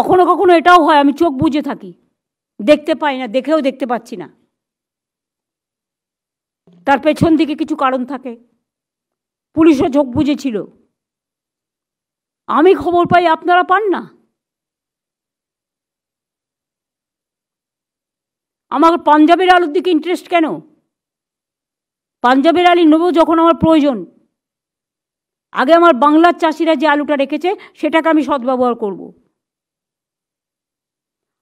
কখনো কখনো এটাও হয় আমি চোখ বুজে থাকি, দেখতে পাই না, দেখেও দেখতে পাচ্ছি না। তার পেছন দিকে কিছু কারণ থাকে। পুলিশও চোখ বুজেছিল, আমি খবর পাই, আপনারা পান না। আমার পাঞ্জাবের আলুর দিকে ইন্টারেস্ট কেন? পাঞ্জাবের আলু নেবো যখন আমার প্রয়োজন, আগে আমার বাংলার চাষিরা যে আলুটা রেখেছে সেটাকে আমি সদ্ব্যবহার করব।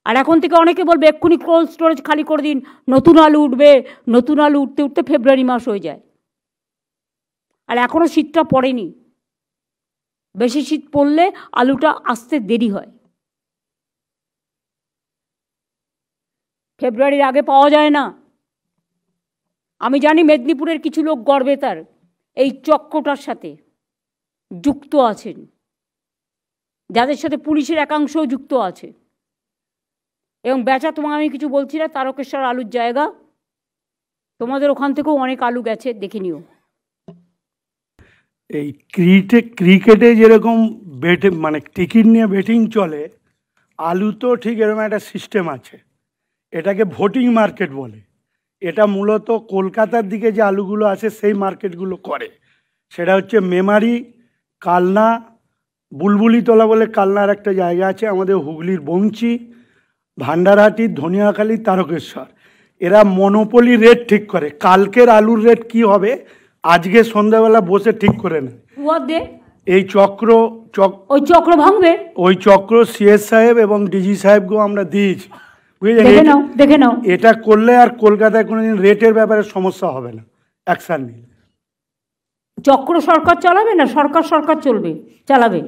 আর এখন থেকে অনেকে বলবে এক্ষুনি কোল্ড স্টোরেজ খালি করে দিন, নতুন আলু উঠবে। নতুন আলু উঠতে উঠতে ফেব্রুয়ারি মাস হয়ে যায়, আর এখনও শীতটা পড়েনি। বেশি শীত পড়লে আলুটা আসতে দেরি হয়, ফেব্রুয়ারির আগে পাওয়া যায় না। আমি জানি মেদিনীপুরের কিছু লোক গর্বে তার এই চক্রটার সাথে যুক্ত আছেন, যাদের সাথে পুলিশের একাংশও যুক্ত আছে। এবং বেচা, তোমাকে আমি কিছু বলছি না, তারকেশ্বর আলুর জায়গা, তোমাদের ওখান থেকেও অনেক আলু গেছে, দেখে নিও। এই ক্রিকেটে যেরকম মানে টিকিট নিয়ে বেটিং চলে, আলু তো ঠিক এরকম একটা সিস্টেম আছে, এটাকে ভোটিং মার্কেট বলে। এটা মূলত কলকাতার দিকে যে আলুগুলো আছে সেই মার্কেটগুলো করে, সেটা হচ্ছে মেমারি, কালনা, বুলবুলিতলা বলে কালনার একটা জায়গা আছে, আমাদের হুগলির বংচি, ভান্ডারহাটি, ধনিয়াখালী, তারকেশ্বর। এরা মনোপলি রেট ঠিক করে, কালকের আলুর রেট কি হবে আজকে সন্ধ্যাবেলা বসে ঠিক করে নেয়। এই ওই চক্র ভাঙবে, ওই চক্র সিএস সাহেব এবং ডিজি সাহেবকেও আমরা দিয়েছি, বুঝলেন? দেখে নাও, এটা করলে আর কলকাতায় কোনোদিন রেটের ব্যাপারে সমস্যা হবে না, অ্যাকশন নিলে। চক্র সরকার চালাবে না, সরকার চালাবে।